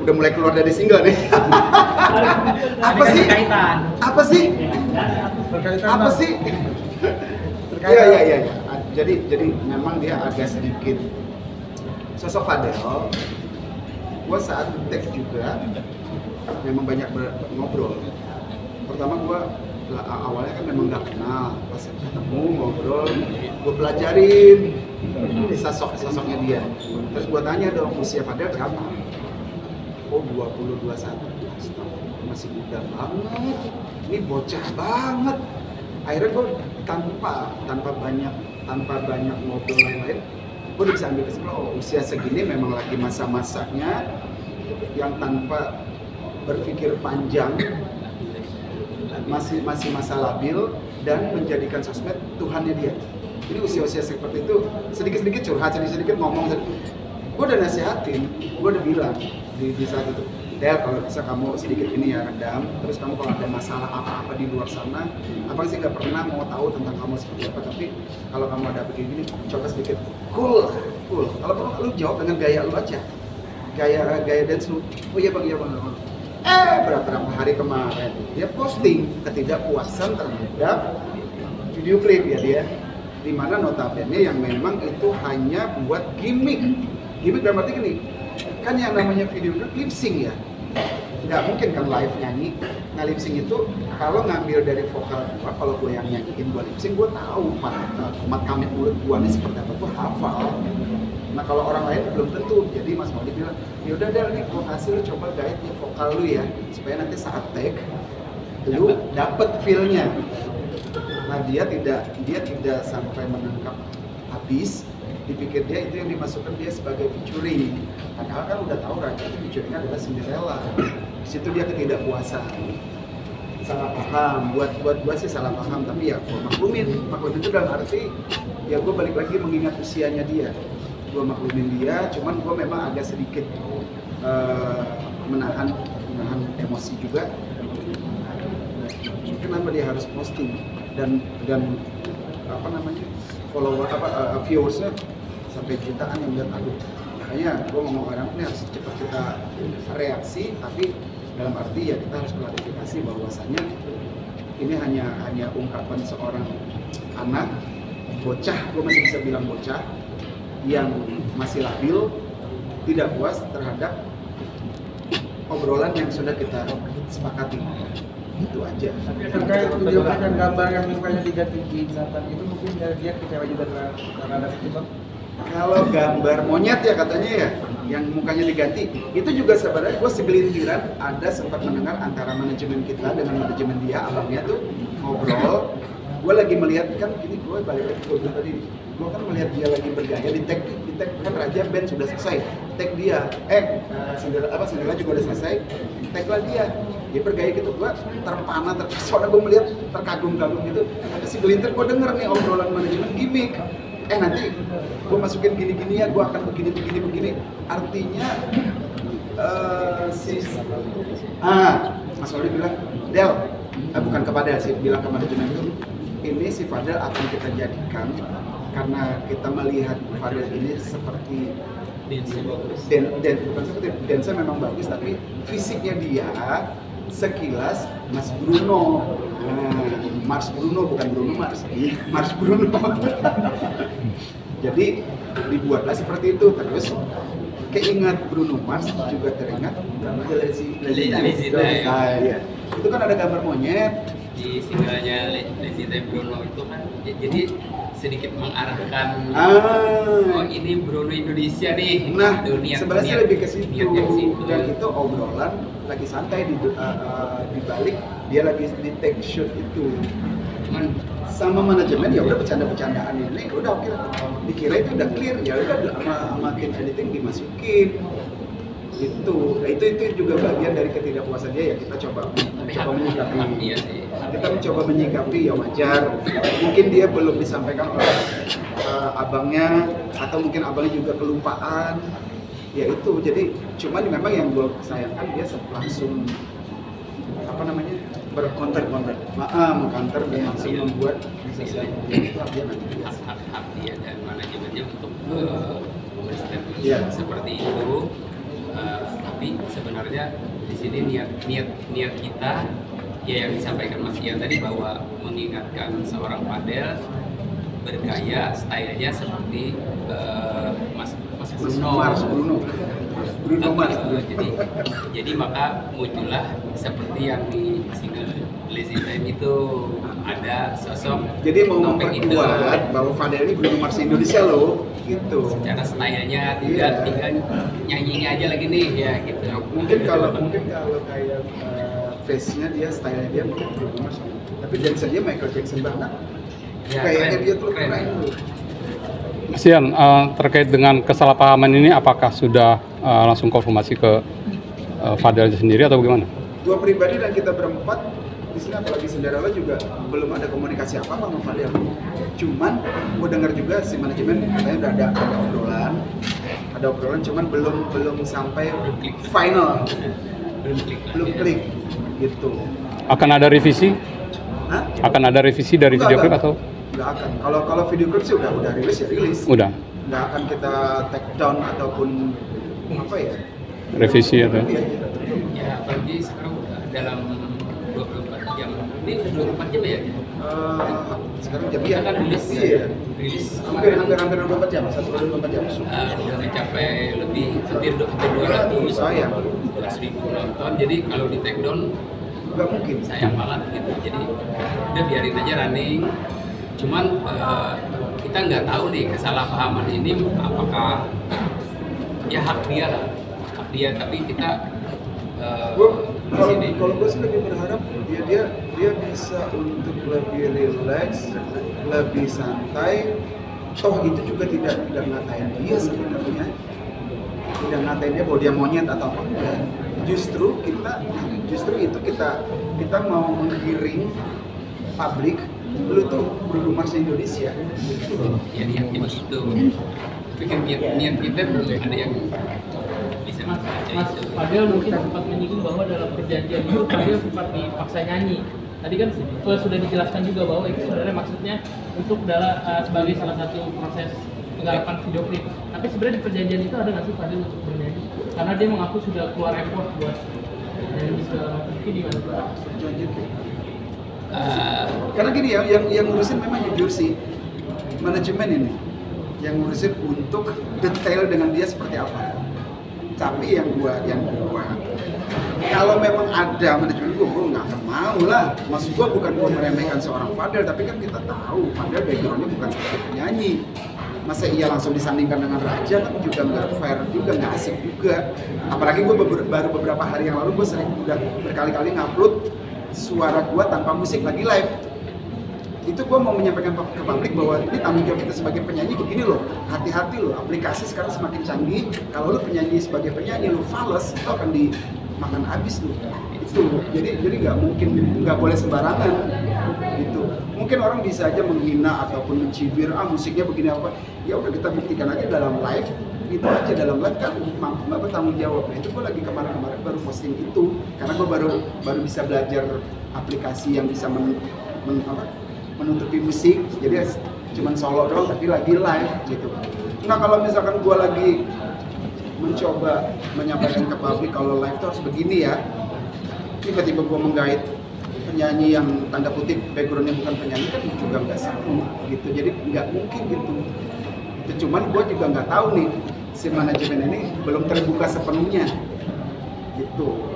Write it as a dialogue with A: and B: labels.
A: udah mulai keluar dari single nih. Apa sih? Apa sih? Apa sih? Iya. Jadi memang dia agak sedikit sosok Fadel. Gue saat tag juga memang banyak ngobrol. Pertama gue awalnya kan memang nggak kenal, pas ketemu ngobrol, gue pelajarin sosoknya dia. Terus gue tanya dong, usia Fadel berapa? Oh 20-21, masih muda banget, ini bocah banget. Akhirnya gue tanpa banyak ngobrol lain-lain, gue bisa ambil kesimpulan, oh usia segini memang lagi masa-masanya yang tanpa berpikir panjang, masih masa labil dan menjadikan sosmed Tuhannya dia. Ini usia-usia seperti itu sedikit-sedikit curhat, sedikit-sedikit ngomong. Gue udah nasihatin, gue udah bilang di saat itu, Del, kalau bisa kamu sedikit ini ya redam, terus kamu kalau ada masalah apa-apa di luar sana, abang sih nggak pernah mau tahu tentang kamu seperti apa, tapi kalau kamu ada begini, coba sedikit cool. Kalau perlu lu jawab dengan gaya lu aja, gaya dance lu. Oh iya bang. Berapa hari kemarin dia posting ketidakpuasan terhadap video klip ya dia, dimana notabene yang memang itu hanya buat gimmick dalam arti gini, kan yang namanya video klip lip sync ya, nggak mungkin kan live nyanyi. Nah lip sync itu kalau ngambil dari vokal gua, kalau gua yang nyanyiin gua lip sync, gua tahu mat kamit mulut gua ini seperti apa, gua hafal. Nah kalau orang lain belum tentu, jadi Mas Maudi bilang, yaudah Del, nih gua kasih lu coba guide ya vokal lu ya, supaya nanti saat tag lu dapet feel-nya. Nah dia tidak sampai menangkap habis, dipikir dia itu yang dimasukkan dia sebagai featuring. Padahal kan udah tahu Raja itu featuringnya adalah Cinderella. Di situ dia ketidakpuasan, salah paham. Buat gua sih salah paham, tapi ya gua maklumin itu dalam arti ya gua balik lagi mengingat usianya dia. Gua maklumin dia, cuman gua memang agak sedikit menahan emosi juga. Kenapa dia harus posting dan apa namanya follower viewersnya sampai jutaan yang lihat, aduh. Makanya gue ngomong orang ini harus cepat kita reaksi, tapi dalam arti ya kita harus klarifikasi bahwasanya ini hanya ungkapan seorang anak bocah, gue masih bisa bilang bocah yang masih labil, tidak puas terhadap obrolan yang sudah kita sepakati. Itu aja.
B: Terkait video dan gambar yang mukanya diganti ingatan itu mungkin dia kecewa juga karena ada itu.
A: Kalau gambar monyet ya katanya ya, yang mukanya diganti, itu juga sebenarnya gue segelintiran ada sempat mendengar antara manajemen kita dengan manajemen dia, abangnya tuh ngobrol. Gue lagi melihat kan ini, gue balik lagi ke tadi, gue kan melihat dia lagi bergaya di tag kan Raja band sudah selesai, tag dia, Cinderella juga udah selesai, tag lah dia bergaya gitu. Gue terpana, terpesona, gue melihat terkagum-kagum gitu. Ada si gelintir, gue denger nih obrolan manajemen gimmick. Nanti gue masukin gini-gini ya, gue akan begini. Artinya Mas Oli bilang, Del, bukan kepada sih, bilang ke manajemen itu, ini si Fadel akan kita jadikan karena kita melihat Fadel ini seperti bukan seperti dance memang bagus, tapi fisiknya dia sekilas Mas Bruno. Mars Bruno, bukan Bruno Mars. Mars Bruno. Jadi dibuatlah seperti itu, terus keingat Bruno Mars juga teringat gambar Lazy Time. Iya. Itu kan ada gambar monyet
C: di singlenya Lazy Time Bruno itu kan, jadi sedikit mengarahkan oh ini Bruno Indonesia nih.
A: Nah, sebenarnya lebih ke situ. Dan itu obrolan lagi santai di balik dia lagi di take shoot itu. Cuman sama manajemen ya udah bercanda-bercandaan ini udah oke. Dikira itu udah clear, ya udah sama tim editing dimasukin. Itu juga bagian dari ketidakpuasan dia ya, kita coba menyikapi. Kita mencoba menyikapi ya wajar. Mungkin dia belum disampaikan oleh abangnya, atau mungkin abangnya juga kelupaan. Ya itu, jadi cuman memang yang gue sayangkan dia langsung berkonter mengkanter dan langsung membuat sosial media itu dia nanti biasa.
C: Hak dia dan manajemennya untuk memberi statement seperti itu. tapi sebenarnya di sini niat kita ya yang disampaikan Mas Ian tadi, bahwa mengingatkan seorang Fadel bergaya, stylenya seperti Mas Bruno. Jadi maka muncullah seperti yang di single Lazy Time itu ada sosok.
A: Jadi mau memperkuat bahwa Fadel ini Bruno Mars Indonesia loh, gitu.
C: Secara stylenya tinggal nyanyinya aja lagi nih ya gitu.
A: Mungkin kalau kayak face-nya dia, style dia mungkin Bruno Mars, tapi Jackson dia Michael Jackson banget.
C: Ya,
A: kayaknya dia tuh keren.
D: Mas Ian, terkait dengan kesalahpahaman ini, apakah sudah langsung konfirmasi ke Fadel sendiri atau bagaimana?
A: Gua pribadi dan kita berempat di sini, apalagi Cinderella juga belum ada komunikasi apa sama Fadel. Cuman gua dengar juga si manajemen katanya udah ada obrolan, cuman belum sampai final, belum klik gitu.
D: Akan ada revisi?
A: Hah?
D: Akan ada revisi dari video klip atau?
A: Nggak akan. Kalau video klip sih udah rilis ya rilis.
D: Udah.
A: Nggak akan kita take down ataupun apa ya?
D: Revisi atau?
C: Ya apalagi sekarang udah dalam 24 jam. Ini udah 24 jam ya?
A: Sekarang jam
C: Kita kan rilis
A: hampir 24 jam, 1 jam.
C: Udah mencapai hampir 200 ribu penonton. Jadi kalau di take down
A: nggak mungkin.
C: sayang banget gitu. Jadi udah biarin aja running. Cuman kita nggak tahu nih kesalahpahaman ini apakah ya hak dia, tapi kita
A: kalau gue sih lebih berharap dia bisa untuk lebih relax, lebih santai. Toh itu juga tidak ngatain dia sebenarnya, tidak ngatain dia bahwa dia monyet atau apa enggak. Justru itu kita mau menggiring publik, lu tuh Bruno Mars Indonesia.
C: Ya niatnya begitu. Pikir niat kita belum ada yang bisa
E: Mas
C: itu.
E: Fadel mungkin sempat menyinggung bahwa dalam perjanjian itu Fadel sempat dipaksa nyanyi. Tadi kan sudah dijelaskan juga bahwa itu sebenarnya maksudnya untuk sebagai salah satu proses penggarapan video klip. Tapi sebenarnya di perjanjian itu ada nggak sih Fadel untuk bernyanyi? Karena dia mengaku sudah keluar effort buat nyanyi segala macam. Itu gimana Pak?
A: Karena gini ya, yang ngurusin memang jujur sih manajemen ini, yang ngurusin untuk detail dengan dia seperti apa. Tapi yang gua kalau memang ada manajemen gua nggak akan mau lah. Maksud gua bukan gua meremehkan seorang Fadel, tapi kan kita tahu Fadel backgroundnya bukan sebagai penyanyi. Masa iya langsung disandingkan dengan Raja kan juga nggak fair juga, nggak asik juga. Apalagi gua baru beberapa hari yang lalu gua udah berkali-kali ngupload suara gua tanpa musik lagi live. Itu gua mau menyampaikan ke publik bahwa ini tanggung jawab kita sebagai penyanyi begini loh. Hati-hati loh, aplikasi sekarang semakin canggih. Kalau lu penyanyi sebagai penyanyi lu fals, itu akan dimakan habis lu. Itu jadi nggak boleh sembarangan gitu. Mungkin orang bisa aja menghina ataupun mencibir, musiknya begini apa. Ya udah kita buktikan aja dalam live. Itu aja dalam live kan mampu nggak bertanggung jawab. Nah itu gue lagi kemarin baru posting itu karena gue baru bisa belajar aplikasi yang bisa menutupi musik, jadi cuman solo doang tapi lagi live gitu. Nah kalau misalkan gue lagi mencoba menyampaikan ke publik kalau live itu harus begini ya, tiba-tiba gue menggait penyanyi yang tanda kutip backgroundnya bukan penyanyi kan juga nggak seru gitu, jadi nggak mungkin gitu. Itu cuman gue juga nggak tahu nih si manajemen ini belum terbuka sepenuhnya gitu.